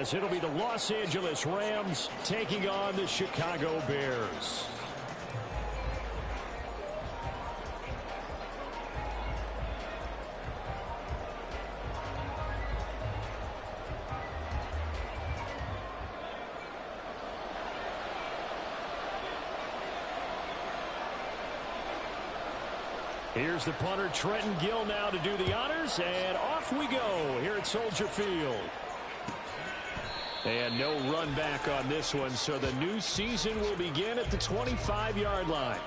as it'll be the Los Angeles Rams taking on the Chicago Bears. Here's the punter, Trenton Gill, now to do the honors, and off we go here at Soldier Field. And no run back on this one, so the new season will begin at the 25-yard line.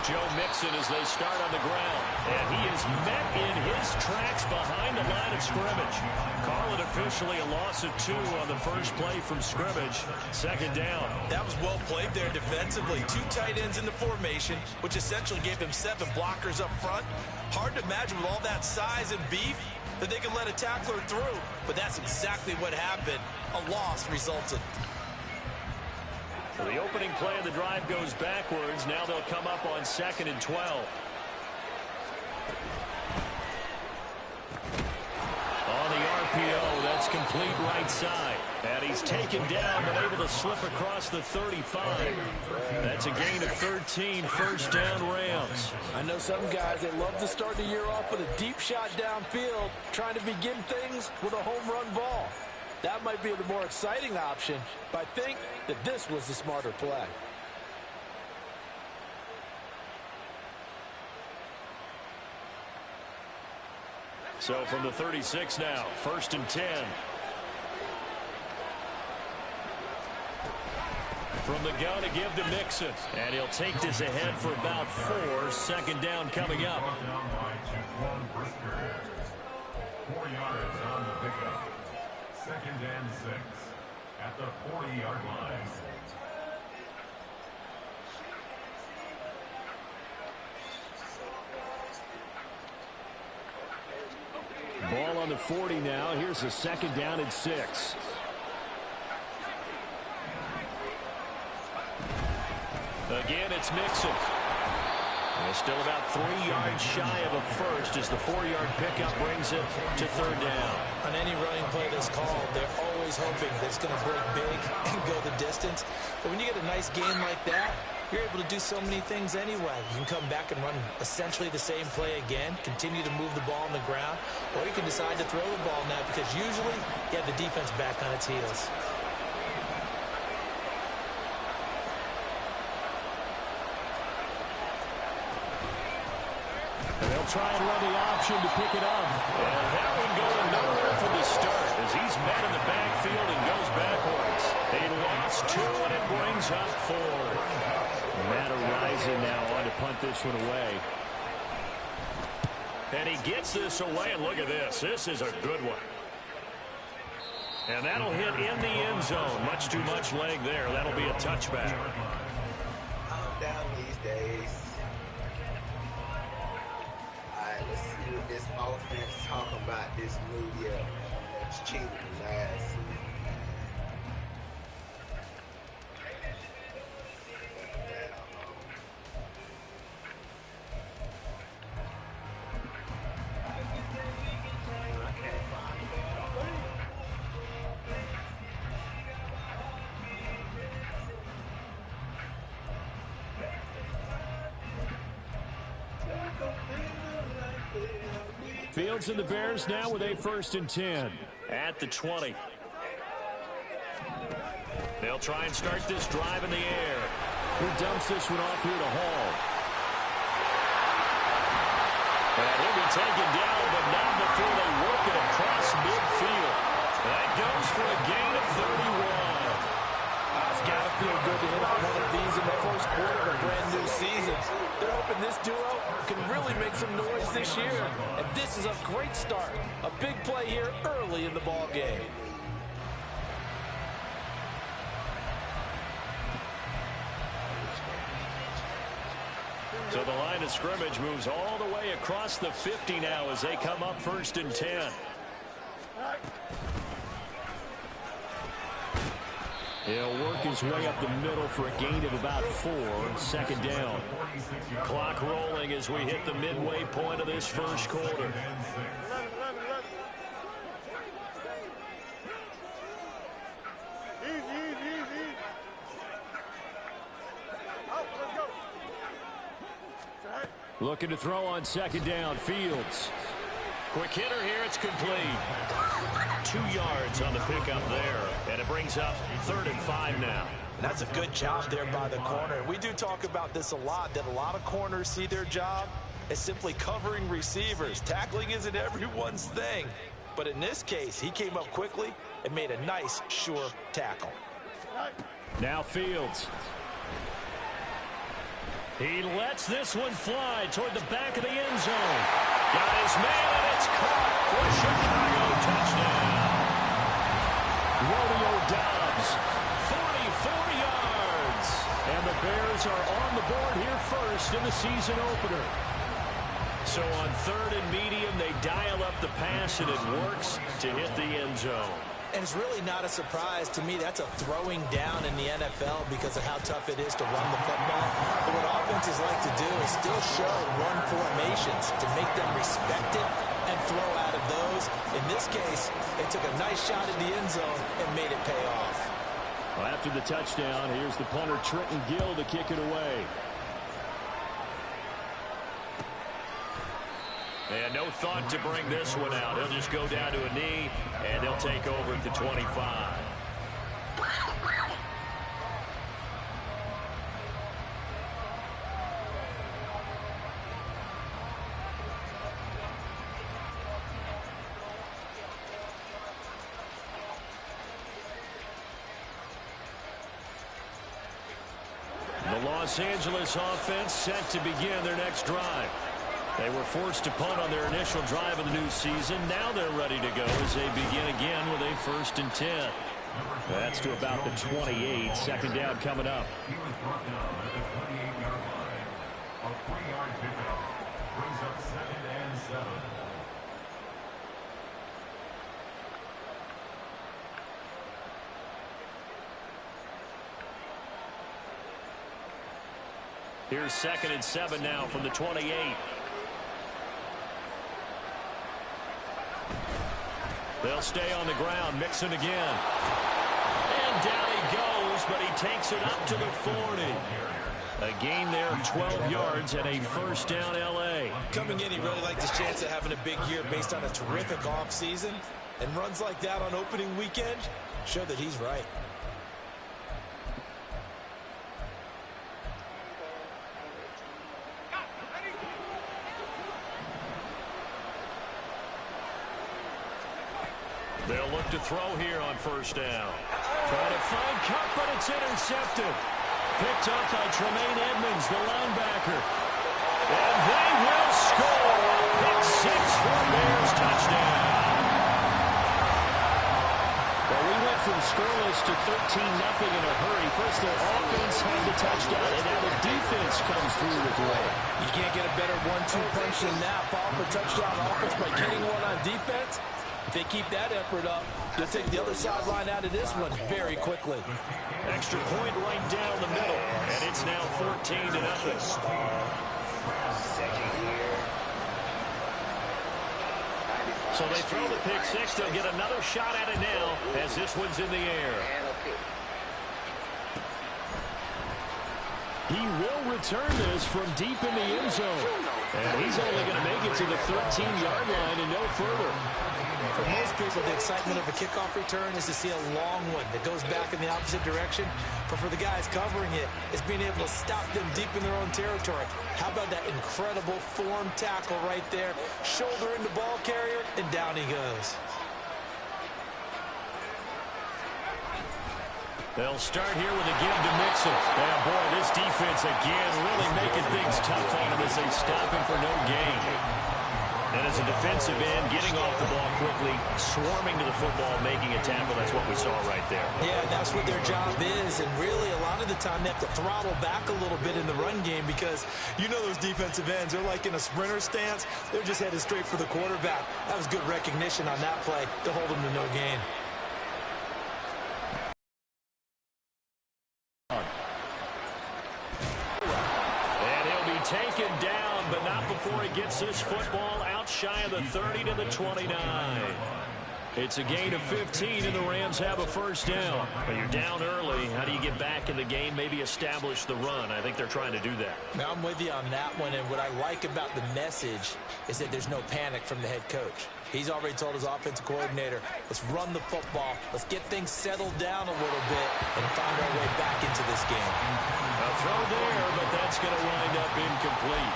Joe Mixon as they start on the ground. And he is met in his tracks behind the line of scrimmage. Call it officially a loss of 2 on the first play from scrimmage. Second down. That was well played there defensively. 2 tight ends in the formation, which essentially gave him 7 blockers up front. Hard to imagine with all that size and beef that they can let a tackler through. But that's exactly what happened. A loss resulted. So the opening play of the drive goes backwards. Now they'll come up on 2nd and 12. On the RPO, that's complete right side. And he's taken down, but able to slip across the 35. That's a gain of 13, first down Rams. I know some guys, they love to start the year off with a deep shot downfield, trying to begin things with a home run ball. That might be the more exciting option, but I think that this was the smarter play. So from the 36 now, 1st and 10. From the gun to give to Mixon. And he'll take this ahead for about 4. 2nd down coming up. 4 yards on the pickup. 2nd and 6 at the 40-yard line. Ball on the 40 now. Here's a 2nd down and 6. Again, it's Mixon. And still about 3 yards shy of a first as the 4-yard pickup brings it to 3rd down. On any running play that's called, they're always hoping that it's going to break big and go the distance. But when you get a nice game like that, you're able to do so many things anyway. You can come back and run essentially the same play again, continue to move the ball on the ground, or you can decide to throw the ball now because usually you have the defense back on its heels. They'll try and run the option to pick it up. And that one going nowhere from the start as he's met in the backfield and goes backwards. They lost 2 and it brings up 4. Matt Arisen now on to punt this one away. And he gets this away, and look at this. This is a good one. And that'll hit in the end zone. Much too much leg there. That'll be a touchback. I'm down these days. Let's see what this offense talking about this new year. It's cheating last season. Fields and the Bears now with a 1st and 10 at the 20. They'll try and start this drive in the air. Who dumps this one off here to Hall? And he'll be taken down, but not before they work it across midfield. That goes for a gain of 31. feel good to hit on one of these in the first quarter of a brand new season. They're hoping this duo can really make some noise this year. And this is a great start. A big play here early in the ball game. So the line of scrimmage moves all the way across the 50 now as they come up 1st and 10. He'll work his way up the middle for a gain of about 4. 2nd down. Clock rolling as we hit the midway point of this first quarter. Looking to throw on 2nd down. Fields. Quick hitter here. It's complete. 2 yards on the pickup there. And it brings up 3rd and 5 now. And that's a good job there by the corner. We do talk about this a lot, that a lot of corners see their job as simply covering receivers. Tackling isn't everyone's thing. But in this case, he came up quickly and made a nice, sure tackle. Now Fields. He lets this one fly toward the back of the end zone. Got his man, and it's caught for Chicago touchdown. Romeo Doubs, 44 yards. And the Bears are on the board here first in the season opener. So on 3rd and medium, they dial up the pass, and it works to hit the end zone. And it's really not a surprise to me. That's a throwing down in the NFL because of how tough it is to run the football. But what offenses like to do is still show run formations to make them respect it and throw out of those. In this case, they took a nice shot at the end zone and made it pay off. Well, after the touchdown, here's the punter Trenton Gill to kick it away. And no thought to bring this one out. He'll just go down to a knee, and they'll take over at the 25. The Los Angeles offense set to begin their next drive. They were forced to punt on their initial drive of the new season. Now they're ready to go as they begin again with a 1st and 10. That's to about the 28. 2nd down coming up. He was brought down at the 28-yard line. A 3-yard pickup brings up 2nd and 7. Here's 2nd and 7 now from the 28. They'll stay on the ground. Mixon again. And down he goes, but he takes it up to the 40. A gain there of 12 yards and a 1st down L.A. Coming in, he really liked his chance of having a big year based on a terrific offseason. And runs like that on opening weekend show that he's right. They'll look to throw here on 1st down. Trying to find Cup, but it's intercepted. Picked up by Tremaine Edmonds, the linebacker. And they will score. Pick 6 for Bears touchdown. Well, we went from scoreless to 13-0 in a hurry. First, their offense had the touchdown, and now the defense comes through with one. You can't get a better 1-2 punch than that. Follow up a touchdown offense by getting one on defense. If they keep that effort up, they'll take the other sideline out of this one very quickly. Extra point right down the middle, and it's now 14-0. So they throw the pick 6. They'll get another shot at it now as this one's in the air. He will return this from deep in the end zone. And he's only going to make it to the 13-yard line and no further. For most people, the excitement of a kickoff return is to see a long one that goes back in the opposite direction. But for the guys covering it, it's being able to stop them deep in their own territory. How about that incredible form tackle right there? Shoulder into ball carrier, and down he goes. They'll start here with a give to Mixon. And boy, this defense again really making things tough on him as they stop him for no gain. And as a defensive end, getting off the ball quickly, swarming to the football, making a tackle, that's what we saw right there. Yeah, that's what their job is. And really, a lot of the time, they have to throttle back a little bit in the run game because you know those defensive ends, they're like in a sprinter stance. They're just headed straight for the quarterback. That was good recognition on that play to hold them to no gain. And he'll be taken down, but not before he gets this football out shy of the 30 to the 29. It's a gain of 15, and the Rams have a first down. But you're down early. How do you get back in the game, maybe establish the run? I think they're trying to do that. Now, I'm with you on that one, and what I like about the message is that there's no panic from the head coach. He's already told his offensive coordinator, let's run the football, let's get things settled down a little bit, and find our way back into this game. A throw there, but that's going to wind up incomplete.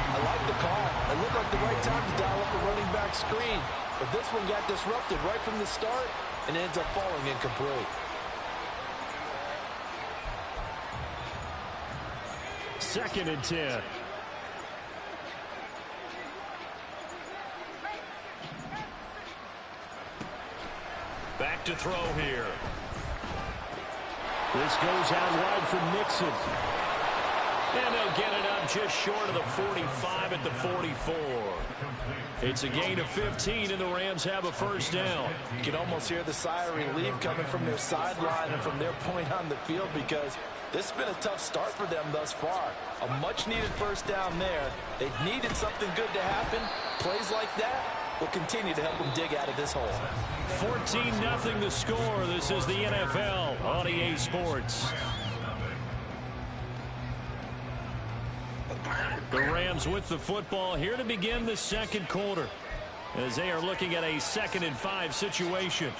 I like the call. It looked like the right time to dial up a running back screen. But this one got disrupted right from the start and ends up falling incomplete. Second and 10. Back to throw here. This goes out wide for Mixon. And they'll get it up just short of the 45 at the 44. It's a gain of 15, and the Rams have a first down. You can almost hear the sigh of relief coming from their sideline and from their point on the field because this has been a tough start for them thus far. A much-needed first down there. They needed something good to happen. Plays like that will continue to help them dig out of this hole. 14-0 the score. This is the NFL on EA Sports. The Rams with the football here to begin the second quarter as they are looking at a 2nd and 5 situation.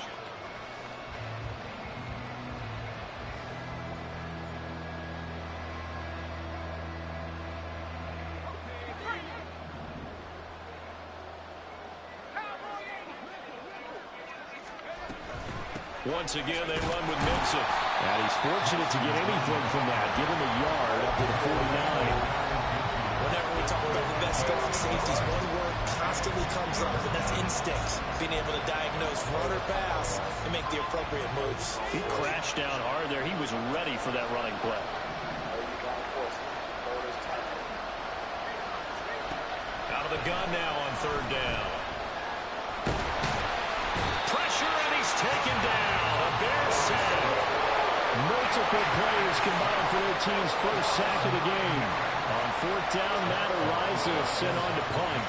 Once again, they run with Mixon. And he's fortunate to get anything from that. Give him a yard up to the 49. Whenever we talk about the best strong safeties, one word constantly comes up, and that's instincts. Being able to diagnose run or pass and make the appropriate moves. He crashed down hard there. He was ready for that running play. Out of the gun now on 3rd down. Pressure, and he's taken down. A Bears sack. Multiple players combined for their team's first sack of the game. On 4th down, Matt Araiza is sent on to punt.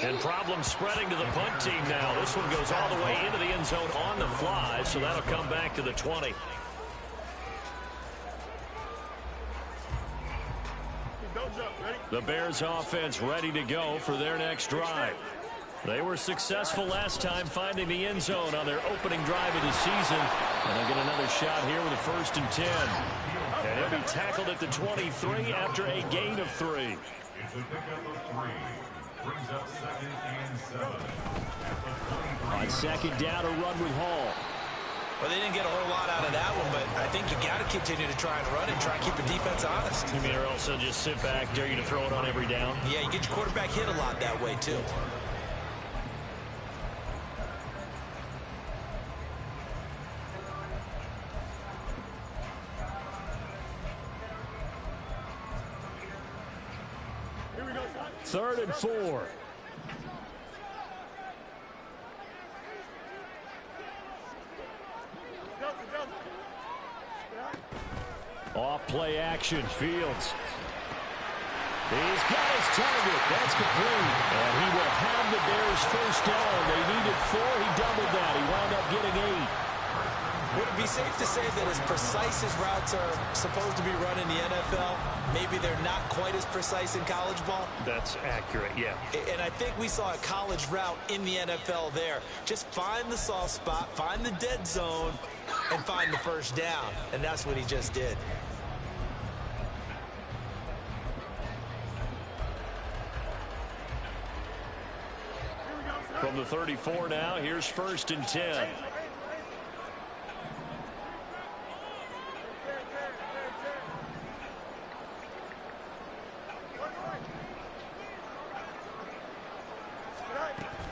And problems spreading to the punt team now. This one goes all the way into the end zone on the fly, so that'll come back to the 20. The Bears offense ready to go for their next drive. They were successful last time finding the end zone on their opening drive of the season. And they'll get another shot here with a 1st and 10. And he'll be tackled at the 23 after a gain of 3. It's a pickup of 3. Brings up 2nd and 7. On 2nd down, a run with Hall. Well, they didn't get a whole lot out of that one, but I think you got to continue to try and run and try and keep the defense honest. You mean or also just sit back, dare you to throw it on every down? Yeah, you get your quarterback hit a lot that way, too. Here we go, son. 3rd and 4. Off play action, Fields. He's got his target. That's complete. And he will have the Bears first down. They needed 4. He doubled that. He wound up getting 8. Would it be safe to say that as precise as routes are supposed to be run in the NFL, maybe they're not quite as precise in college ball? That's accurate, yeah. And I think we saw a college route in the NFL there. Just find the soft spot, find the dead zone, and find the first down. And that's what he just did. From the 34 now, here's 1st and 10.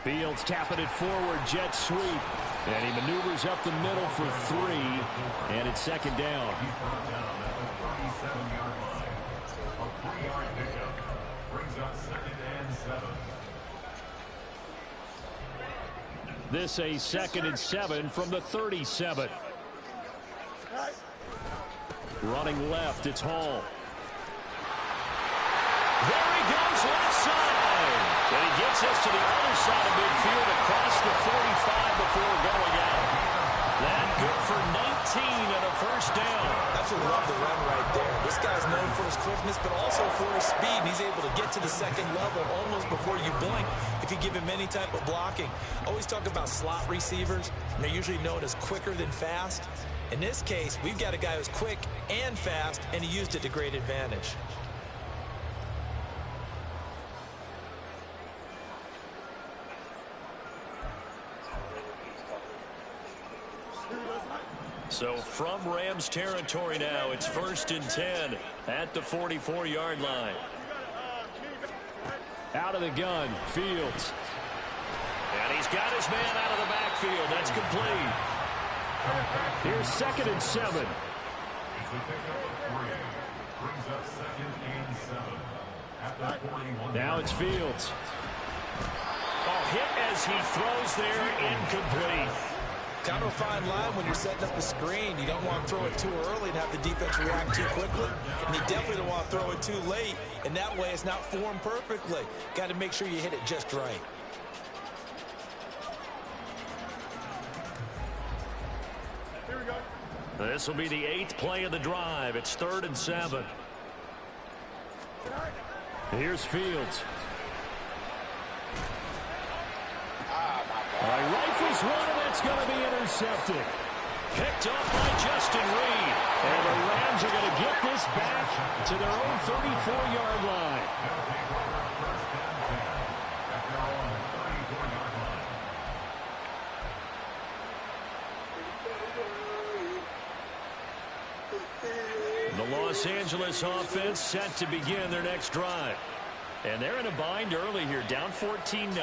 Fields tapping it forward, jet sweep. And he maneuvers up the middle for 3. And it's 2nd down. He's brought down at the 37-yard line. A 3-yard pickup brings up 2nd and 7. This a 2nd and 7 from the 37. Running left, it's Hall. There he goes, left side. And he gets us to the other side of midfield across the 45 before going out. That good for 19 and a 1st down. Absolutely love the run right there. This guy's known for his quickness, but also for his speed. He's able to get to the 2nd level almost before you blink if you give him any type of blocking. Always talk about slot receivers, and they're usually known as quicker than fast. In this case, we've got a guy who's quick and fast, and he used it to great advantage. So from Rams territory now, it's 1st and 10 at the 44-yard line. Out of the gun, Fields. And he's got his man out of the backfield. That's complete. Here's 2nd and 7. It's a pickup of 3. Brings up 2nd and 7 at the 41. Now it's Fields. Oh, hit as he throws there, incomplete. Kind of a fine line when you're setting up the screen. You don't want to throw it too early and have the defense react too quickly. And you definitely don't want to throw it too late. And that way it's not formed perfectly. Got to make sure you hit it just right. Here we go. This will be the 8th play of the drive. It's 3rd and 7. Here's Fields. All right, rifles one, and that's going to be intercepted. Picked up by Justin Reed. And the Rams are going to get this back to their own 34-yard line. The Los Angeles offense set to begin their next drive. And they're in a bind early here, down 14-0.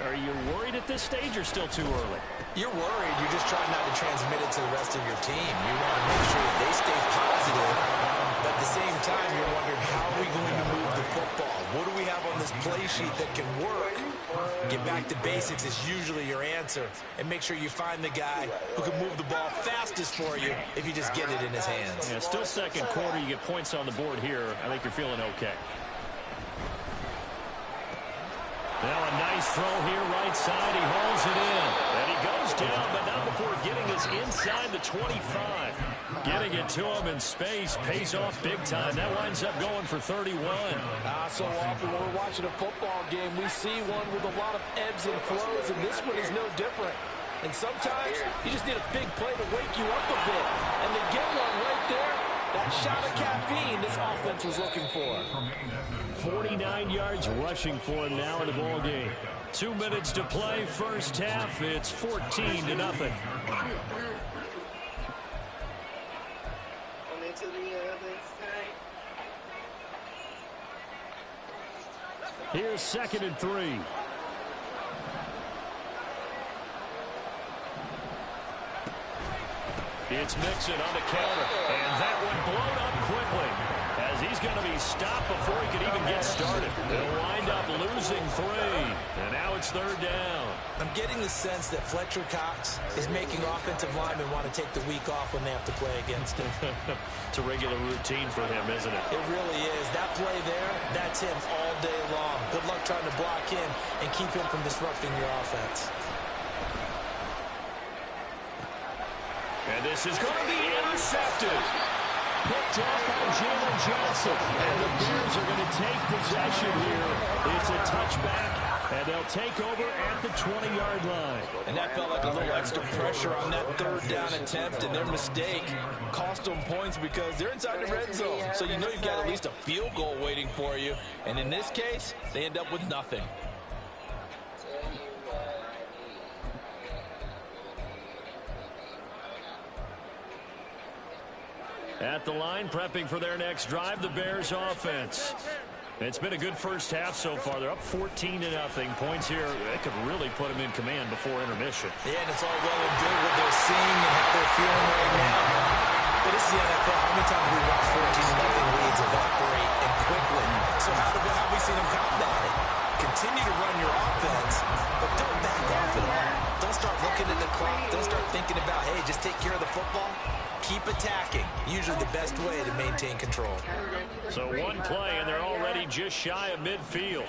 Are you worried at this stage or still too early? You're worried. You're just trying not to transmit it to the rest of your team. You want to make sure that they stay positive. But at the same time, you're wondering, how are we going to move the football? What do we have on this play sheet that can work? Get back to basics is usually your answer. And make sure you find the guy who can move the ball fastest for you if you just get it in his hands. Yeah, still 2nd quarter. You get points on the board here. I think you're feeling okay. Now a nice throw here, right side. He hauls it in. And he goes down, but not before getting us inside the 25. Getting it to him in space pays off big time. That winds up going for 31. So often when we're watching a football game, we see one with a lot of ebbs and flows, and this one is no different. And sometimes you just need a big play to wake you up a bit. And they get one right there. That shot of caffeine this offense was looking for. 49 yards rushing for him now in the ball game. 2 minutes to play, first half. It's 14-0. Here's 2nd and 3. It's Mixon on the counter, and that one blown up quickly as he's going to be stopped before he could even get started. They'll wind up losing 3, and now it's 3rd down. I'm getting the sense that Fletcher Cox is making offensive linemen want to take the week off when they have to play against him. It's a regular routine for him, isn't it? It really is. That play there, that's him all day long. Good luck trying to block him and keep him from disrupting your offense. And this is going to be intercepted. Picked off by Jalen Johnson. And the Bears are going to take possession here. It's a touchback, and they'll take over at the 20-yard line. And that felt like a little extra pressure on that 3rd down attempt, and their mistake cost them points because they're inside the red zone. So you know you've got at least a field goal waiting for you. And in this case, they end up with nothing. At the line, prepping for their next drive, the Bears offense. It's been a good first half so far. They're up 14-0. Points here, they could really put them in command before intermission. Yeah, and it's all well and good what they're seeing and how they're feeling right now. But this is the NFL. How many times have we watched 14-0 leads evaporate and quickly? So how have we seen them combat it? Continue to run your offense, but don't back off at all. Don't start looking at the clock. Don't start thinking about, hey, just take care of the football. Keep attacking. Usually the best way to maintain control. So one play, and they're already just shy of midfield.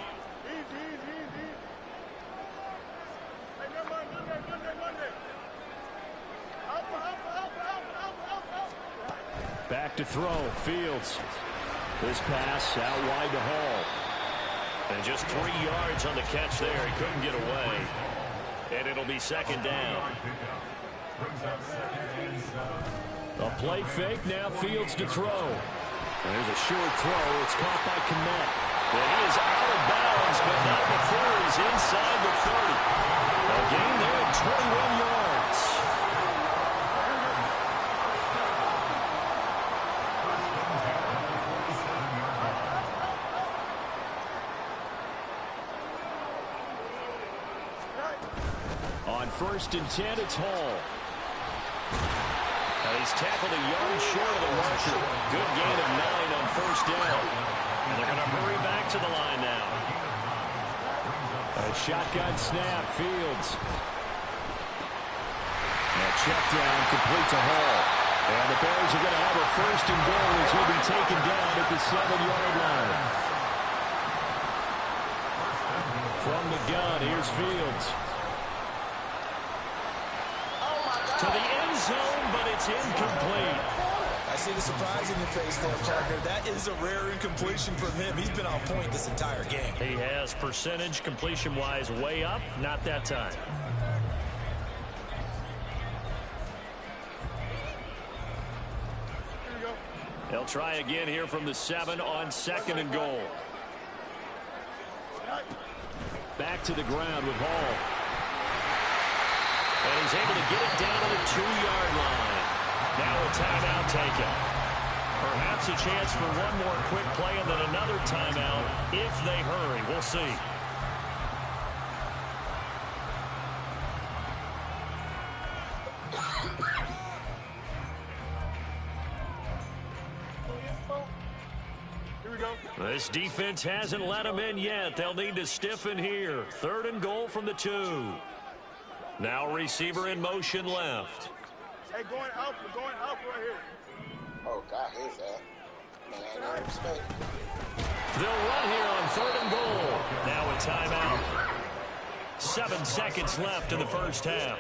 Back to throw. Fields. This pass out wide to Hall. And just 3 yards on the catch there. He couldn't get away. And it'll be second down. A play fake, now Fields to throw. There's a short throw. It's caught by Kmet. And he is out of bounds, but not before he's inside the 30. A gain there of 21 yards. On 1st and 10, it's Hall. He's tackled a yard short of the marker. Good gain of 9 on 1st down. And they're going to hurry back to the line now. A shotgun snap, Fields. A check down, complete to Hall. And the Bears are going to have a 1st and goal as he'll be taken down at the 7-yard line. From the gun, here's Fields. To the end zone, but it's incomplete. I see the surprise in your face there, partner. That is a rare incompletion from him. He's been on point this entire game. He has percentage completion-wise way up. Not that time. They'll try again here from the 7 on 2nd and goal. Back to the ground with Hall. And he's able to get it down to the 2-yard line. Now a timeout taken. Perhaps a chance for one more quick play and then another timeout if they hurry. We'll see. This defense hasn't let them in yet. They'll need to stiffen here. 3rd and goal from the 2. Now receiver in motion left. Hey, going out right here. Oh, God, here's that. Man, I ain't no respect. They'll run here on 3rd and goal. Now a timeout. 7 seconds left in the first half.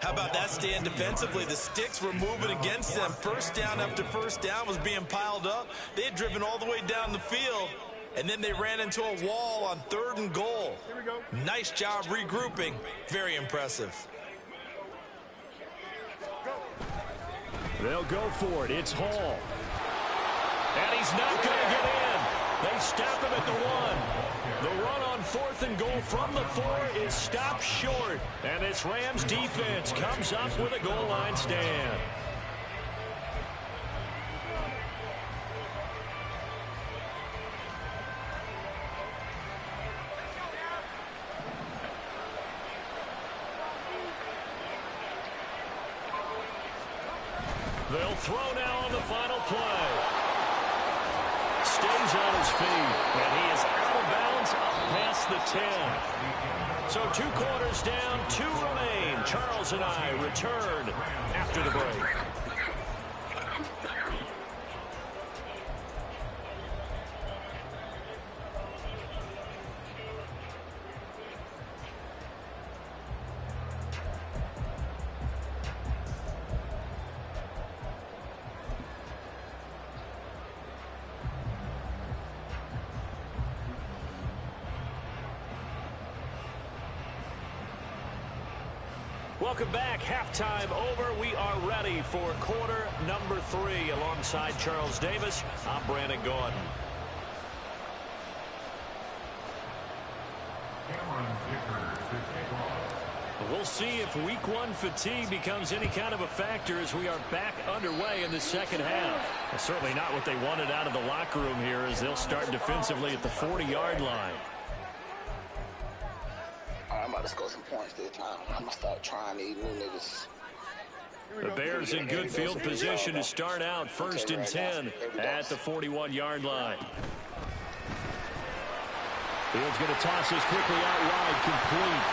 How about that stand defensively? The sticks were moving against them. 1st down after 1st down was being piled up. They had driven all the way down the field, and then they ran into a wall on 3rd and goal. Here we go. Nice job regrouping. Very impressive. They'll go for it. It's Hall. And he's not going to get in. They stop him at the 1. The run on 4th and goal from the 4 is stopped short. And this Rams defense comes up with a goal line stand. They'll throw now on the final play. Stays on his feet, and he is out of bounds up past the 10. So 2 quarters down, 2 remain. Charles and I return after the break. Welcome back. Halftime over. We are ready for quarter number 3. Alongside Charles Davis, I'm Brandon Gordon. We'll see if week one fatigue becomes any kind of a factor as we are back underway in the second half. Well, certainly not what they wanted out of the locker room here as they'll start defensively at the 40-yard line. I'm about to score some points this time. I'm going to start trying these new niggas. The Bears in good field position to start out 1st and 10 at the 41-yard line. Field's going to toss this quickly out wide, complete.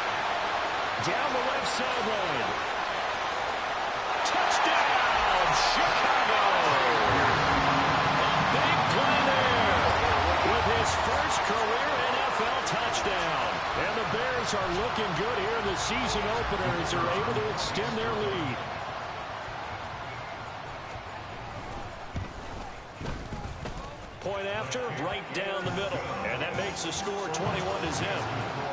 Down the left sideline. Touchdown, Chicago! A big play there with his first career NFL touchdown. And the Bears are looking good here in the season opener as they're able to extend their lead. Point after, right down the middle. And that makes the score 21-0.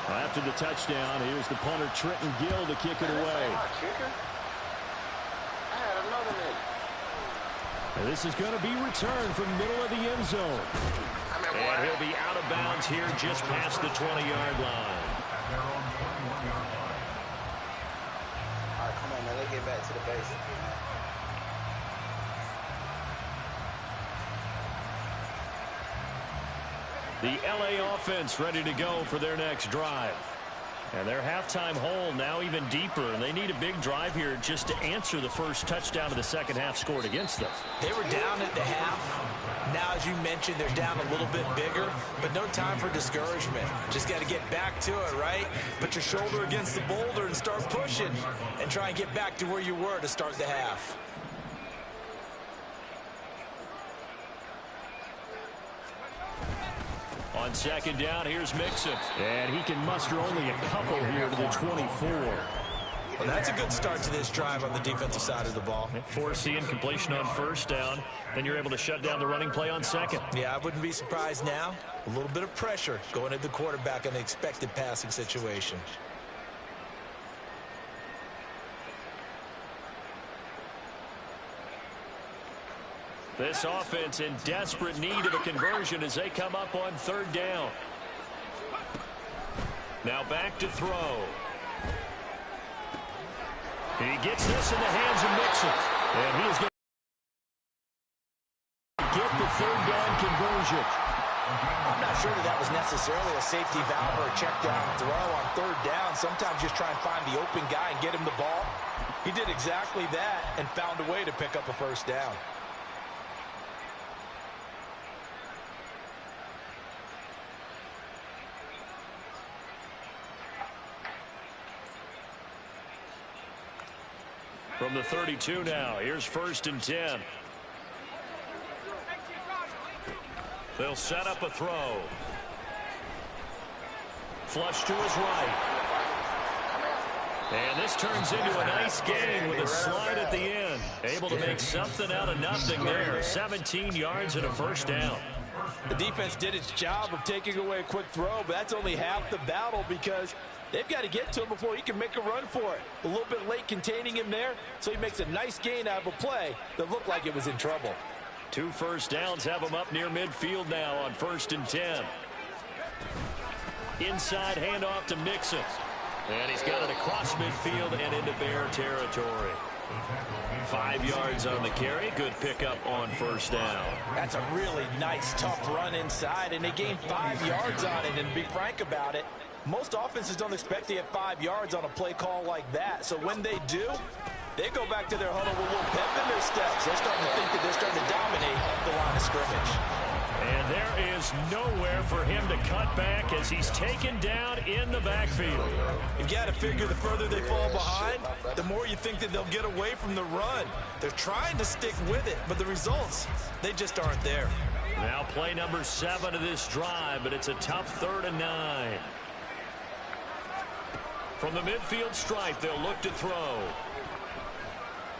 After the touchdown, here's the punter, Trenton Gill, to kick it away. And this is going to be returned from middle of the end zone. And he'll be out of bounds here just past the 20-yard line. All right, come on, man. Let's get back to the basics. The LA offense ready to go for their next drive. And their halftime hole now even deeper, and they need a big drive here just to answer the first touchdown of the second half scored against them. They were down at the half. Now, as you mentioned, they're down a little bit bigger, but no time for discouragement. Just got to get back to it, right? Put your shoulder against the boulder and start pushing and try and get back to where you were to start the half. On second down, here's Mixon. And he can muster only a couple here to the 24. Well, that's a good start to this drive on the defensive side of the ball. Forcing completion on first down. Then you're able to shut down the running play on second. Yeah, I wouldn't be surprised now. A little bit of pressure going at the quarterback in the expected passing situation. This offense in desperate need of a conversion as they come up on third down. Now back to throw. He gets this in the hands of Mixon. And he is going to get the third down conversion. I'm not sure that was necessarily a safety valve or a check down throw on third down. Sometimes just try and find the open guy and get him the ball. He did exactly that and found a way to pick up a first down. From the 32 now, here's 1st and 10. They'll set up a throw. Flush to his right. And this turns into a nice gain with a slide at the end. Able to make something out of nothing there. 17 yards and a first down. The defense did its job of taking away a quick throw, but that's only half the battle because they've got to get to him before he can make a run for it. A little bit late containing him there, so he makes a nice gain out of a play that looked like it was in trouble. 2 first downs have him up near midfield now on 1st and 10. Inside handoff to Mixon. And he's got it across midfield and into Bear territory. 5 yards on the carry. Good pickup on first down. That's a really nice, tough run inside, and they gained 5 yards on it. And to be frank about it, most offenses don't expect to get 5 yards on a play call like that. So when they do, they go back to their huddle with a little pep in their steps. They're starting to think that they're starting to dominate the line of scrimmage. And there is nowhere for him to cut back as he's taken down in the backfield. You've got to figure the further they fall behind, the more you think that they'll get away from the run. They're trying to stick with it, but the results, they just aren't there. Now play number 7 of this drive, but it's a tough 3rd and 9. From the midfield stripe, they'll look to throw.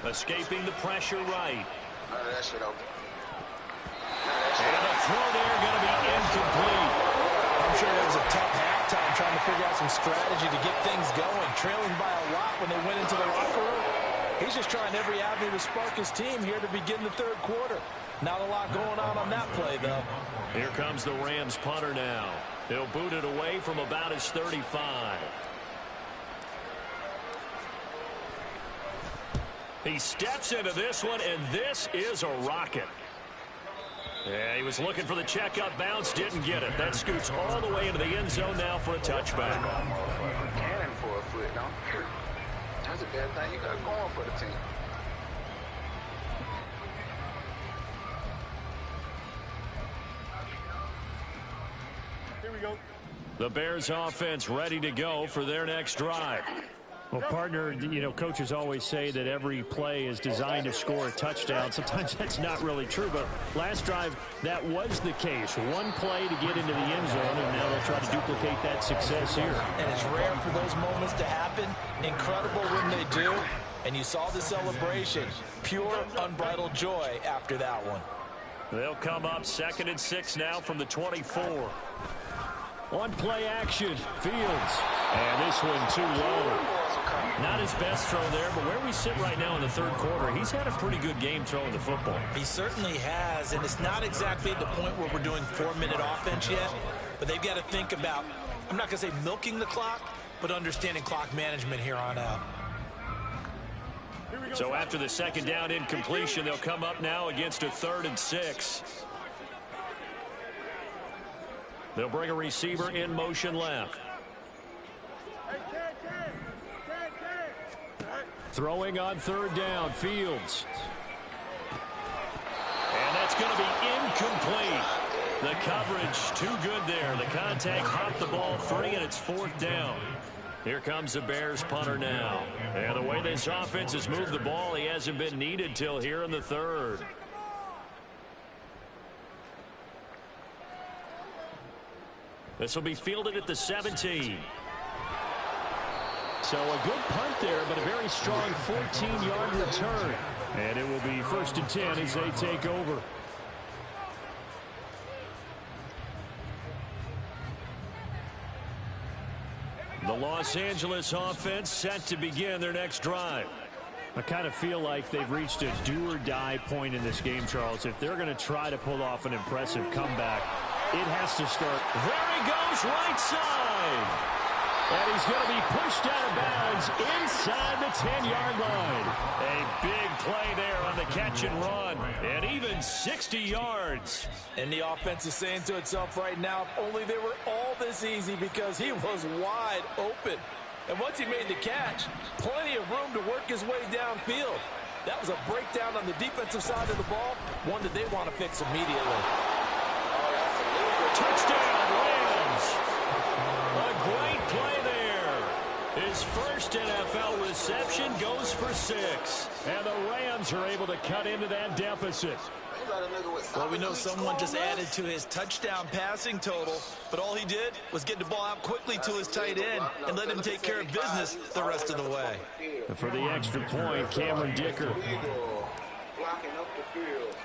Escaping the pressure right. That shit open. And a throw there going to be incomplete. I'm sure it was a tough halftime trying to figure out some strategy to get things going. Trailing by a lot when they went into the locker room. He's just trying every avenue to spark his team here to begin the third quarter. Not a lot going on that play, though. Here comes the Rams punter now. He'll boot it away from about his 35. He steps into this one, and this is a rocket. Yeah, he was looking for the checkup bounce, didn't get it. That scoots all the way into the end zone now for a touchback. Cannon for a foot, don't you? That's a bad thing you got going for the team. Here we go. The Bears offense ready to go for their next drive. Well, partner, you know, coaches always say that every play is designed to score a touchdown. Sometimes that's not really true, but last drive, that was the case. One play to get into the end zone, and now they'll try to duplicate that success here. And it's rare for those moments to happen. Incredible when they do. And you saw the celebration. Pure, unbridled joy after that one. They'll come up 2nd and 6 now from the 24. On play action, Fields. And this one too low. Not his best throw there, but where we sit right now in the third quarter, he's had a pretty good game throwing the football. He certainly has, and it's not exactly at the point where we're doing 4-minute offense yet, but they've got to think about, I'm not going to say milking the clock, but understanding clock management here on out. So after the second down incompletion, they'll come up now against a 3rd and 6. They'll bring a receiver in motion left. Throwing on 3rd down, Fields. And that's going to be incomplete. The coverage too good there. The contact hopped the ball free, and it's 4th down. Here comes the Bears punter now. And the way this offense has moved the ball, he hasn't been needed till here in the 3rd. This will be fielded at the 17. So a good punt there, but a very strong 14-yard return. And it will be 1st and 10 as they take over. The Los Angeles offense set to begin their next drive. I kind of feel like they've reached a do-or-die point in this game, Charles. If they're going to try to pull off an impressive comeback, it has to start. There he goes, right side. And he's going to be pushed out of bounds inside the 10-yard line. A big play there on the catch and run. And even 60 yards. And the offense is saying to itself right now, if only they were all this easy, because he was wide open. And once he made the catch, plenty of room to work his way downfield. That was a breakdown on the defensive side of the ball, one that they want to fix immediately. Touchdown, Rams. A great play there. His first NFL reception goes for 6. And the Rams are able to cut into that deficit. Well, we know someone just added to his touchdown passing total, but all he did was get the ball out quickly to his tight end and let him take care of business the rest of the way. And for the extra point, Cameron Dicker. Blocking up the field.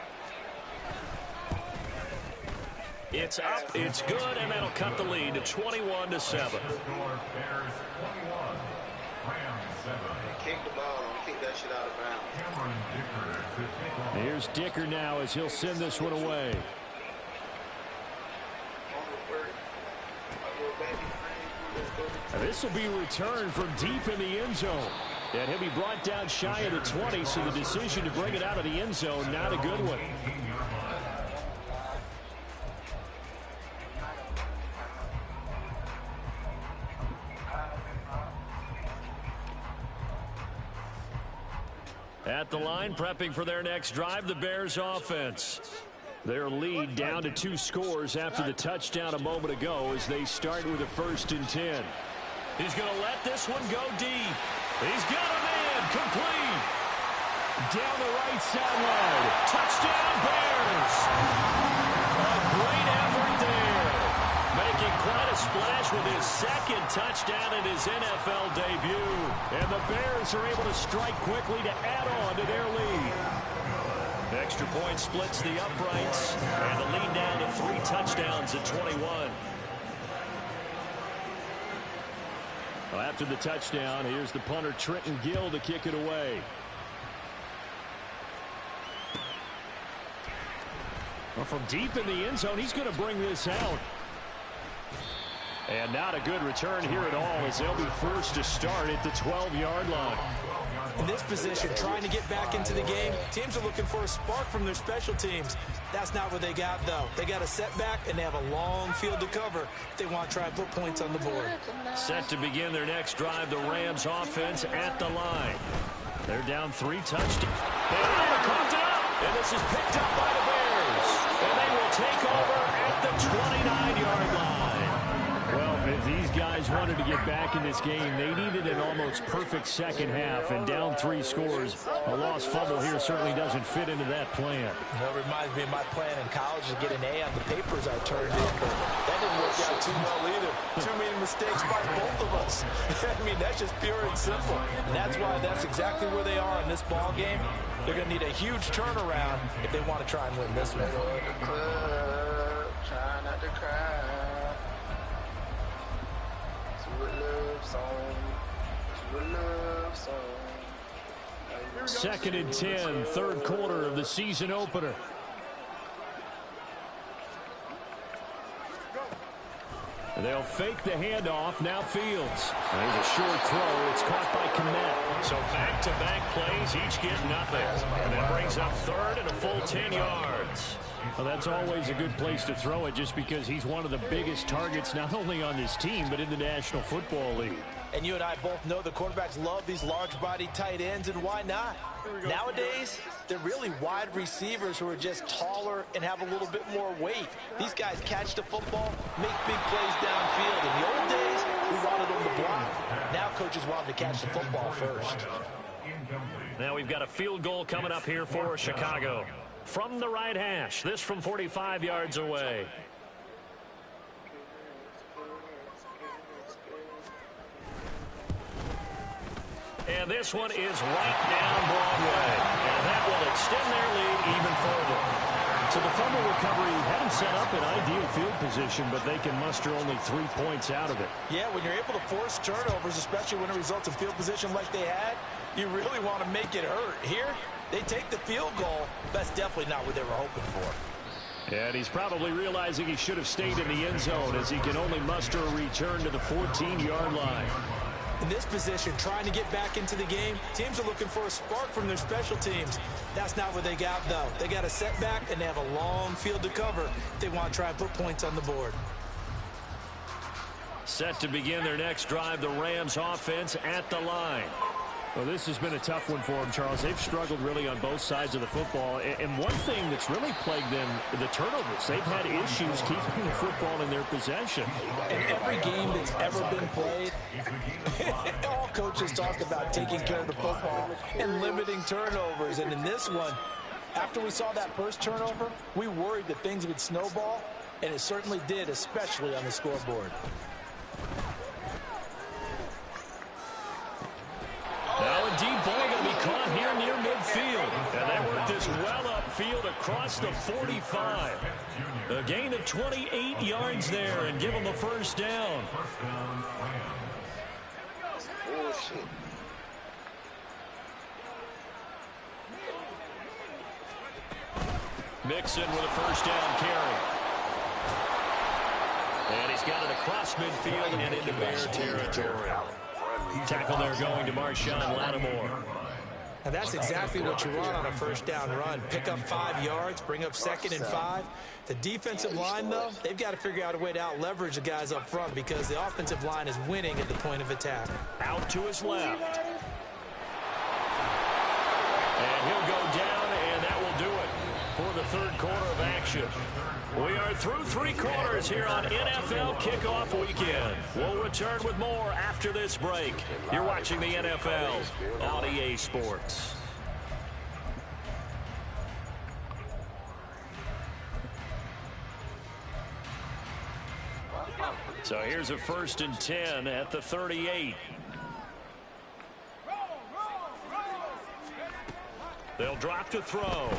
It's up, it's good, and that'll cut the lead to 21-7. Bears 21, Rams 7. Kick the ball, don't kick that shit out of bounds. Cameron Dicker to kick off. Here's Dicker now as he'll send this one away. And this will be returned from deep in the end zone. And he'll be brought down shy of the 20, so the decision to bring it out of the end zone, not a good one. At the line, prepping for their next drive, the Bears offense. Their lead down to 2 scores after the touchdown a moment ago as they start with a 1st and 10. He's going to let this one go deep. He's got a man, complete. Down the right sideline. Touchdown, Bears. A great effort there. Making quite a splash with his 2nd touchdown in his NFL debut. And the Bears are able to strike quickly to add on to their lead. Extra point splits the uprights, and the lead down to 3 touchdowns at 21. Well, after the touchdown, here's the punter Trenton Gill to kick it away. Well, from deep in the end zone, he's going to bring this out. And not a good return here at all, as they'll be forced to start at the 12-yard line. In this position, trying to get back into the game, teams are looking for a spark from their special teams. That's not what they got, though. They got a setback, and they have a long field to cover if they want to try and put points on the board. Set to begin their next drive, the Rams offense at the line. They're down 3 touchdowns. And coughed it up. And this is picked up by the Bears. And they will take over at the 29-yard line. Well, if these guys wanted to get back in this game, they needed an almost perfect second half. And down 3 scores, a lost fumble here certainly doesn't fit into that plan. That reminds me of my plan in college to get an A on the papers I turned in. But that didn't work out too well either. Too many mistakes by both of us. I mean, that's just pure and simple. And that's why that's exactly where they are in this ball game. They're going to need a huge turnaround if they want to try and win this one. Try not to cry. Second and 10, third quarter of the season opener. They'll fake the handoff. Now Fields. There's a short throw. It's caught by Kmet. So back-to-back plays, each get nothing. And that brings up third and a full 10 yards. Well, that's always a good place to throw it just because he's one of the biggest targets not only on this team but in the National Football League. And you and I both know the quarterbacks love these large-body tight ends, and why not? Nowadays, they're really wide receivers who are just taller and have a little bit more weight. These guys catch the football, make big plays downfield. In the old days, we wanted them to block. Now coaches want them to catch the football first. Now we've got a field goal coming up here for Chicago. From the right hash, this from 45 yards away. And this one is right down Broadway. And that will extend their lead even further. So the fumble recovery had them set up in ideal field position, but they can muster only 3 points out of it. Yeah, when you're able to force turnovers, especially when it results in field position like they had, you really want to make it hurt. Here, they take the field goal. That's definitely not what they were hoping for. And he's probably realizing he should have stayed in the end zone as he can only muster a return to the 14-yard line. In this position, trying to get back into the game, teams are looking for a spark from their special teams. That's not what they got, though. They got a setback, and they have a long field to cover if they want to try and put points on the board. Set to begin their next drive, the Rams offense at the line. Well, this has been a tough one for them, Charles. They've struggled really on both sides of the football. And one thing that's really plagued them, the turnovers. They've had issues keeping the football in their possession. In every game that's ever been played, all coaches talk about taking care of the football and limiting turnovers. And in this one, after we saw that first turnover, we worried that things would snowball, and it certainly did, especially on the scoreboard. Now a deep ball going to be caught here near midfield. And they work this well upfield across the 45. A gain of 28 yards there and give them a first down. Mixon with a first down carry. And he's got it across midfield and into Bear territory. Tackle there going to Marshawn Lattimore. And that's exactly what you want on a first down run. Pick up 5 yards, bring up 2nd and 5. The defensive line, though, they've got to figure out a way to out-leverage the guys up front because the offensive line is winning at the point of attack. Out to his left. And he'll go down, and that will do it for the third quarter of action. We are through 3 quarters here on NFL Kickoff Weekend. We'll return with more after this break. You're watching the NFL on EA Sports. So here's a 1st and 10 at the 38. They'll drop to throw.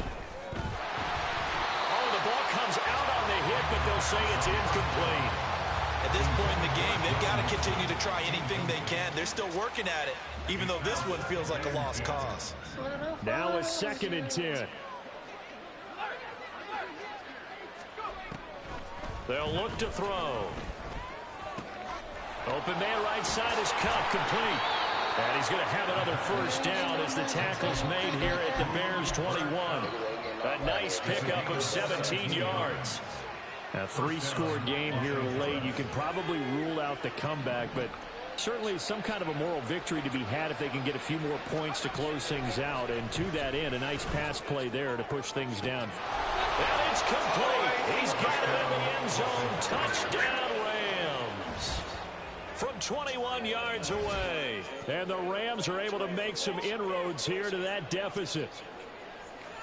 The ball comes out on the hit, but they'll say it's incomplete. At this point in the game, they've got to continue to try anything they can. They're still working at it, even though this one feels like a lost cause. Now a 2nd and 10. They'll look to throw. Open man right side is Cup, complete. And he's going to have another first down as the tackle's made here at the Bears 21. A nice pickup of 17 yards. A 3-score game here late. You can probably rule out the comeback, but certainly some kind of a moral victory to be had if they can get a few more points to close things out. And to that end, a nice pass play there to push things down. And it's complete. He's got it in the end zone. Touchdown, Rams. From 21 yards away. And the Rams are able to make some inroads here to that deficit.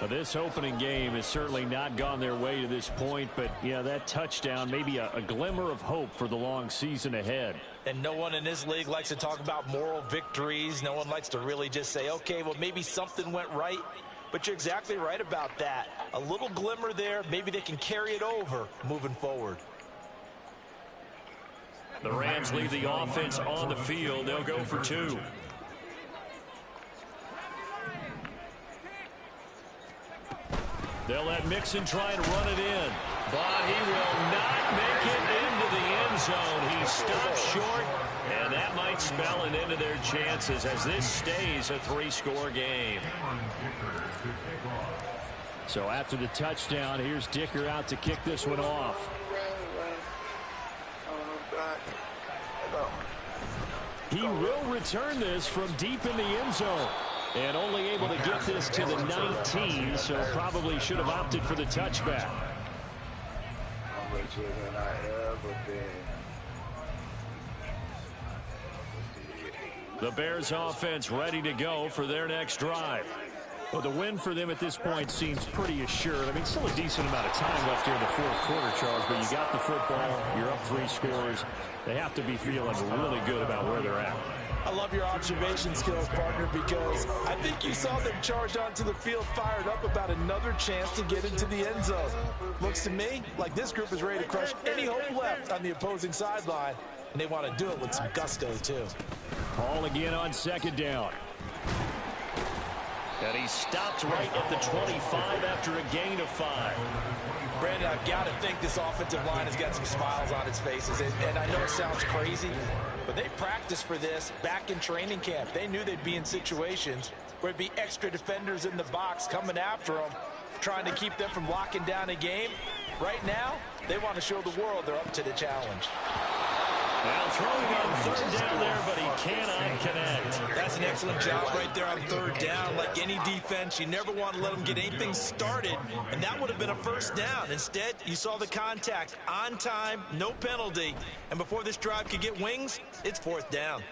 Now, this opening game has certainly not gone their way to this point, but, yeah, that touchdown, maybe a glimmer of hope for the long season ahead. And no one in this league likes to talk about moral victories. No one likes to really just say, okay, well, maybe something went right. But you're exactly right about that. A little glimmer there. Maybe they can carry it over moving forward. The Rams leave the offense on the field. They'll go for 2. They'll let Mixon try and run it in. But he will not make it into the end zone. He stops short, and that might spell an end to their chances as this stays a 3-score game. So after the touchdown, here's Dicker out to kick this one off. He will return this from deep in the end zone. And only able to get this to the 19, so probably should have opted for the touchback. The Bears offense ready to go for their next drive. Well, the win for them at this point seems pretty assured. I mean, still a decent amount of time left here in the fourth quarter, Charles, but you got the football, you're up 3 scores. They have to be feeling really good about where they're at. I love your observation skills, partner, because I think you saw them charge onto the field fired up about another chance to get into the end zone. Looks to me like this group is ready to crush any hope left on the opposing sideline, and they want to do it with some gusto, too. Ball again on second down. And he stopped right at the 25 after a gain of 5. Brandon, I've got to think this offensive line has got some smiles on its faces. And I know it sounds crazy, but they practiced for this back in training camp. They knew they'd be in situations where it'd be extra defenders in the box coming after them, trying to keep them from locking down a game. Right now, they want to show the world they're up to the challenge. Now throwing on third down there, but he cannot connect. That's an excellent job right there on third down. Like any defense, you never want to let them get anything started, and that would have been a first down. Instead, you saw the contact on time, no penalty, and before this drive could get wings, it's fourth down.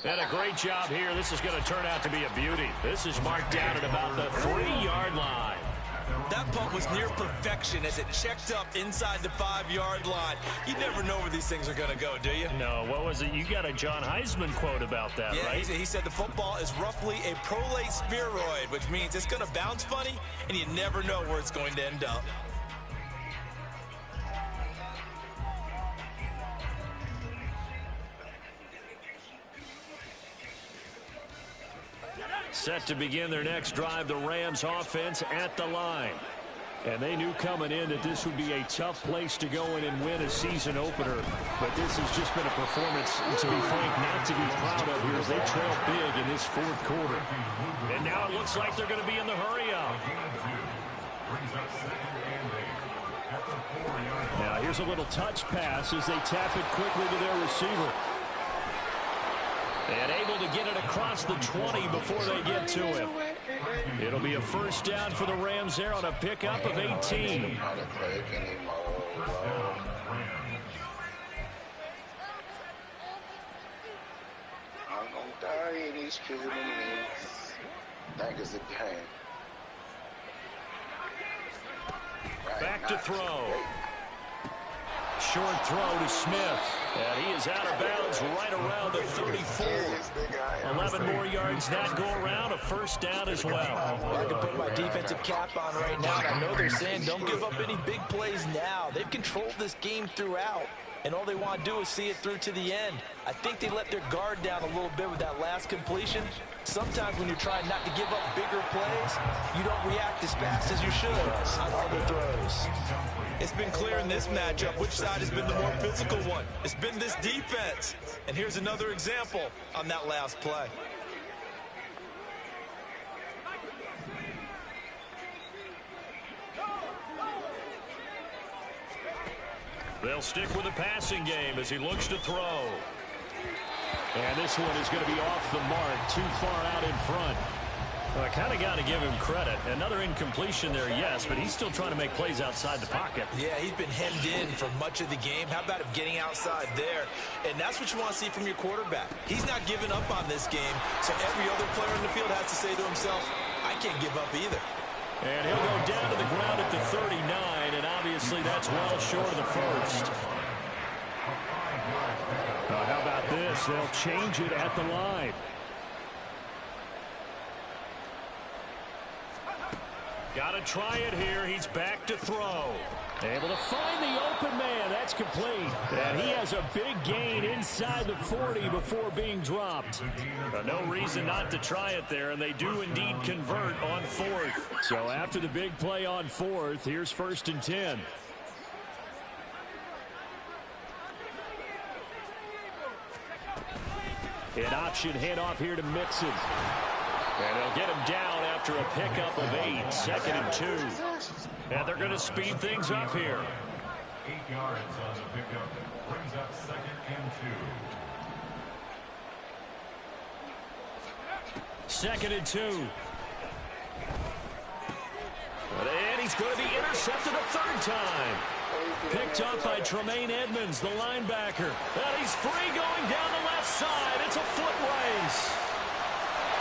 And a great job here. This is going to turn out to be a beauty. This is marked down at about the 3-yard line. That punt was near perfection as it checked up inside the 5-yard line. You never know where these things are going to go, do you? No, what was it? You got a John Heisman quote about that, yeah, right? He said the football is roughly a prolate spheroid, which means it's going to bounce funny, and you never know where it's going to end up. Set to begin their next drive, the Rams offense at the line. And they knew coming in that this would be a tough place to go in and win a season opener. But this has just been a performance, to be frank, not to be proud of here as they trail big in this fourth quarter. And now it looks like they're going to be in the hurry-up. Now here's a little touch pass as they tap it quickly to their receiver. And able to get it across the 20 before they get to him. It'll be a first down for the Rams there on a pickup of 18. Back to throw. Short throw to Smith. And he is out of bounds right around the 34. 11 more yards that go around. A first down as well. I can put my defensive cap on right now, and I know they're saying don't give up any big plays now. They've controlled this game throughout. and all they want to do is see it through to the end. I think they let their guard down a little bit with that last completion. Sometimes when you're trying not to give up bigger plays, you don't react as fast as you should on other throws. It's been clear in this matchup which side has been the more physical one. It's been this defense. And here's another example on that last play. They'll stick with the passing game as he looks to throw. And this one is going to be off the mark, too far out in front. Well, I kind of got to give him credit. Another incompletion there, yes, but he's still trying to make plays outside the pocket. Yeah, he's been hemmed in for much of the game. How about him getting outside there? And that's what you want to see from your quarterback. He's not giving up on this game, so every other player in the field has to say to himself, I can't give up either. And he'll go down to the ground at the 39, and obviously that's well short of the first. How about this? They'll change it at the line. Got to try it here. He's back to throw. Able to find the open man. That's complete. And he has a big gain inside the 40 before being dropped. No reason not to try it there, and they do indeed convert on fourth. So after the big play on fourth, here's 1st and 10. An option handoff here to Mixon. And they'll get him down after a pickup of 8, 2nd and 2. And they're going to speed things up here. 8 yards on the pickup. Brings up 2nd and 2. 2nd and 2. And he's going to be intercepted a 3rd time. Picked up by Tremaine Edmonds, the linebacker. And he's free going down the left side. It's a foot race.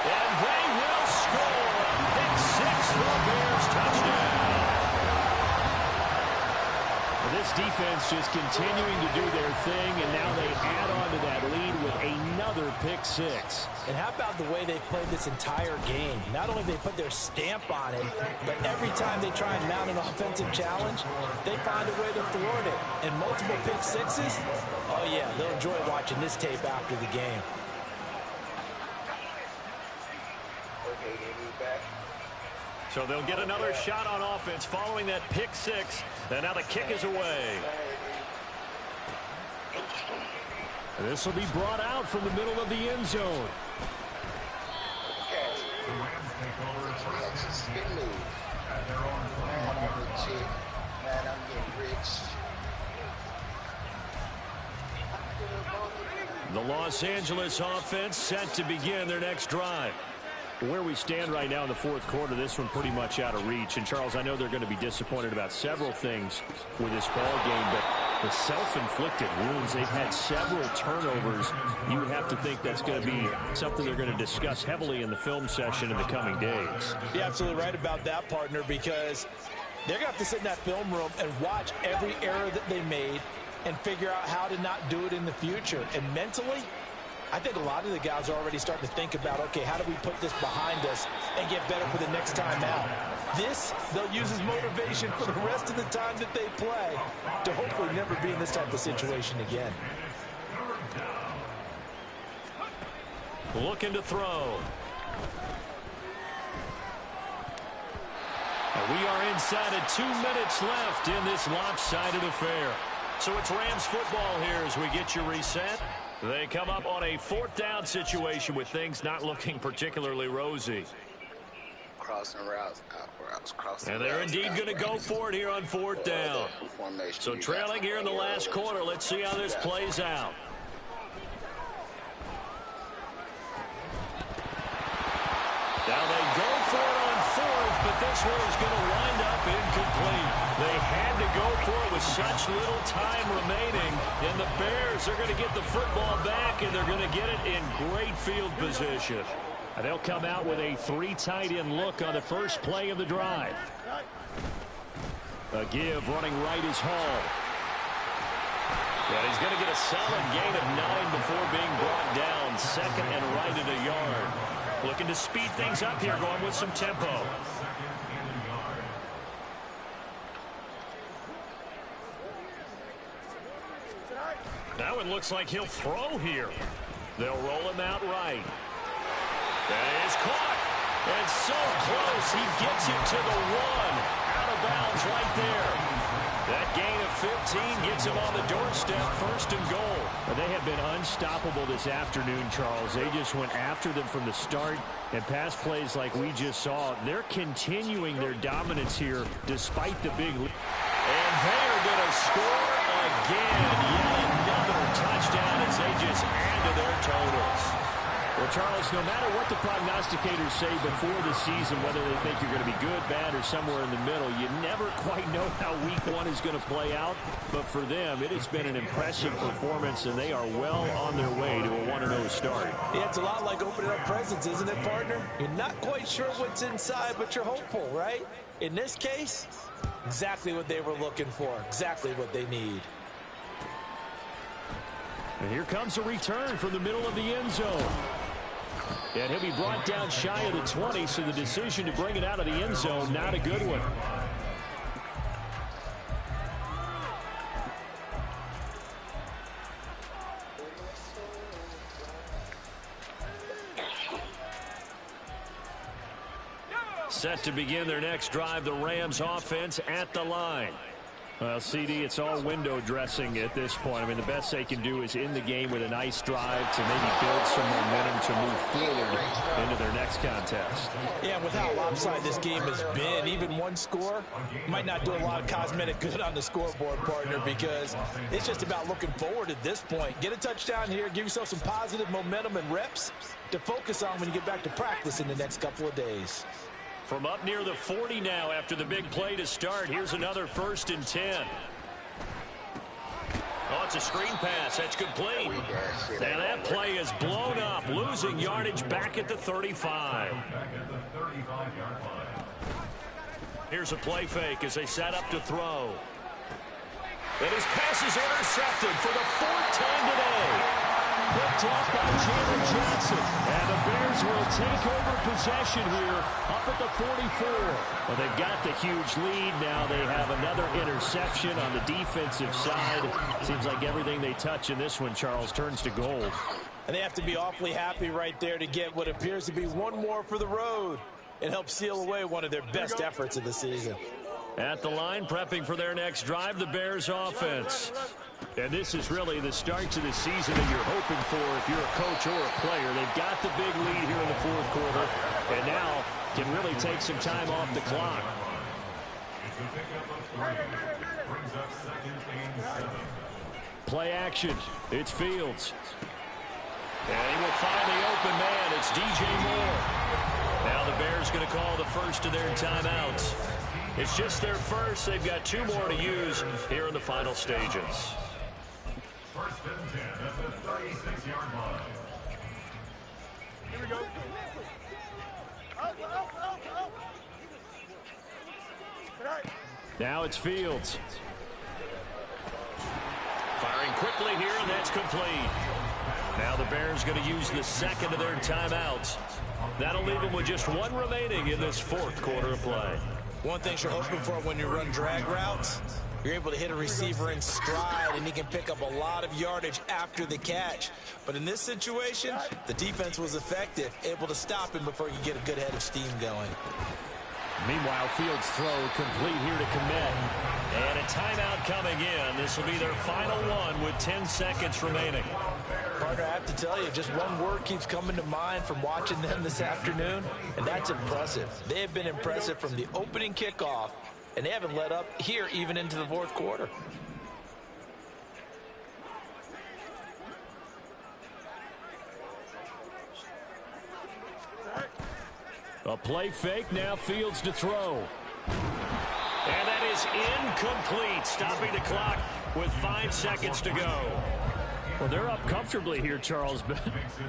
And they will score. Pick 6 for the Bears. Touchdown. This defense just continuing to do their thing, and now they add on to that lead with another pick 6. And how about the way they've played this entire game? Not only they put their stamp on it, but every time they try and mount an offensive challenge, they find a way to thwart it. And multiple pick 6s, oh yeah, they'll enjoy watching this tape after the game. So they'll get another shot on offense following that pick 6. And now the kick is away. This will be brought out from the middle of the end zone. The Los Angeles offense set to begin their next drive. Where we stand right now in the 4th quarter, this one pretty much out of reach. And, Charles, I know they're going to be disappointed about several things with this ball game, but the self-inflicted wounds, they've had several turnovers. You would have to think that's going to be something they're going to discuss heavily in the film session in the coming days. You're absolutely right about that, partner, because they're going to have to sit in that film room and watch every error that they made and figure out how to not do it in the future. And mentally, I think a lot of the guys are already starting to think about, okay, how do we put this behind us and get better for the next time out? This, they'll use as motivation for the rest of the time that they play to hopefully never be in this type of situation again. Looking to throw. And we are inside of 2 minutes left in this lopsided affair. So it's Rams football here as we get you reset. They come up on a 4th down situation with things not looking particularly rosy. Crossing routes, crossing. And they're indeed going to go for it here on 4th down. So trailing here in the last quarter. Let's see how this plays out. Now they go for it on 4th, but this one is going to wind up incomplete. They had to go for it with such little time remaining, and the Bears are going to get the football back, and they're going to get it in great field position. And they'll come out with a 3 tight end look on the first play of the drive. A give running right is Hall. And he's going to get a solid gain of 9 before being brought down. 2nd and right at a yard. Looking to speed things up here, going with some tempo. Now it looks like he'll throw here. They'll roll him out right. That is caught. And so close, he gets it to the 1. Out of bounds right there. That gain of 15 gets him on the doorstep, 1st and goal. They have been unstoppable this afternoon, Charles. They just went after them from the start, and pass plays like we just saw. They're continuing their dominance here despite the big lead. And they are going to score again. Yet another touchdown as they just add to their totals. Well, Charles, no matter what the prognosticators say before the season, whether they think you're going to be good, bad, or somewhere in the middle, you never quite know how week 1 is going to play out. But for them, it has been an impressive performance, and they are well on their way to a 1-0 start. Yeah, it's a lot like opening up presents, isn't it, partner? You're not quite sure what's inside, but you're hopeful, right? In this case, exactly what they were looking for, exactly what they need. And here comes a return from the middle of the end zone. And he'll be brought down shy of the 20, so the decision to bring it out of the end zone, not a good one. Set to begin their next drive, the Rams offense at the line. Well, CD, it's all window dressing at this point. I mean, the best they can do is in the game with a nice drive to maybe build some momentum to move forward into their next contest. Yeah, with how lopsided this game has been, even one score might not do a lot of cosmetic good on the scoreboard, partner, because it's just about looking forward at this point. Get a touchdown here, give yourself some positive momentum and reps to focus on when you get back to practice in the next couple of days. From up near the 40 now after the big play to start. Here's another 1st and 10. Oh, it's a screen pass. That's complete. And that play is blown up, losing yardage back at the 35. Here's a play fake as they set up to throw. And his pass is intercepted for the 4th time today. Picked off by Jalen Johnson. And the Bears will take over possession here up at the 44. Well, they've got the huge lead now. They have another interception on the defensive side. Seems like everything they touch in this one, Charles, turns to gold. And they have to be awfully happy right there to get what appears to be one more for the road and help seal away one of their best efforts of the season. At the line, prepping for their next drive, the Bears offense. And this is really the start to the season that you're hoping for if you're a coach or a player. They've got the big lead here in the 4th quarter, and now can really take some time off the clock. Play action. It's Fields. And he will find the open man. It's DJ Moore. Now the Bears going to call the first of their timeouts. It's just their first. They've got 2 more to use here in the final stages. 1st and 10 at the 36-yard line. Here we go. Now it's Fields. Firing quickly here, and that's complete. Now the Bears going to use the 2nd of their timeouts. That'll leave them with just 1 remaining in this 4th quarter of play. One thing you're hoping for when you run drag routes, you're able to hit a receiver in stride, and he can pick up a lot of yardage after the catch. But in this situation, the defense was effective, able to stop him before you get a good head of steam going. Meanwhile, Fields' throw complete here to commit. And a timeout coming in. This will be their final one with 10 seconds remaining. Partner, I have to tell you, just one word keeps coming to mind from watching them this afternoon, and that's impressive. They have been impressive from the opening kickoff, and they haven't let up here even into the 4th quarter. A play fake, now Fields to throw. And that is incomplete, stopping the clock with 5 seconds to go. Well, they're up comfortably here, Charles, but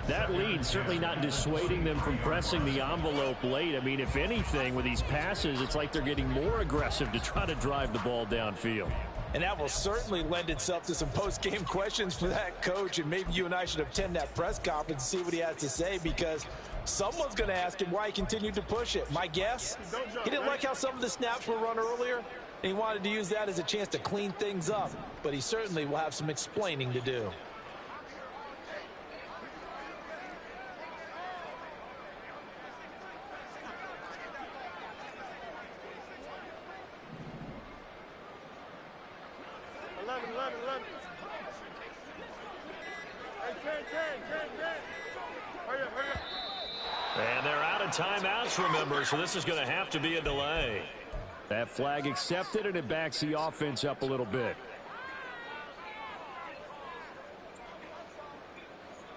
that lead certainly not dissuading them from pressing the envelope late. I mean, if anything, with these passes, it's like they're getting more aggressive to try to drive the ball downfield. And that will certainly lend itself to some post-game questions for that coach, and maybe you and I should attend that press conference and see what he has to say, because someone's going to ask him why he continued to push it. My guess, he didn't like how some of the snaps were run earlier, He wanted to use that as a chance to clean things up, but he certainly will have some explaining to do. And they're out of timeouts, remember, so this is going to have to be a delay. That flag accepted, and it backs the offense up a little bit.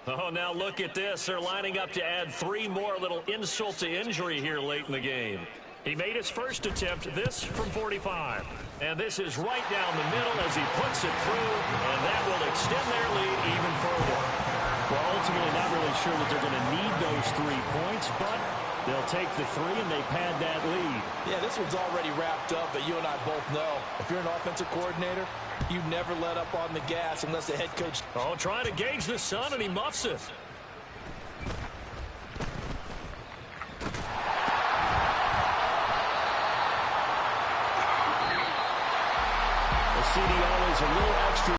Oh, now look at this. They're lining up to add 3 more, little insult to injury here late in the game. He made his first attempt, this from 45. And this is right down the middle as he puts it through, and that will extend their lead even further. Well, ultimately not really sure that they're going to need those 3 points, but they'll take the 3 and they pad that lead. Yeah, this one's already wrapped up, but you and I both know if you're an offensive coordinator, you never let up on the gas unless the head coach... Oh, trying to gauge the sun, and he muffs it. The CDO is a little extra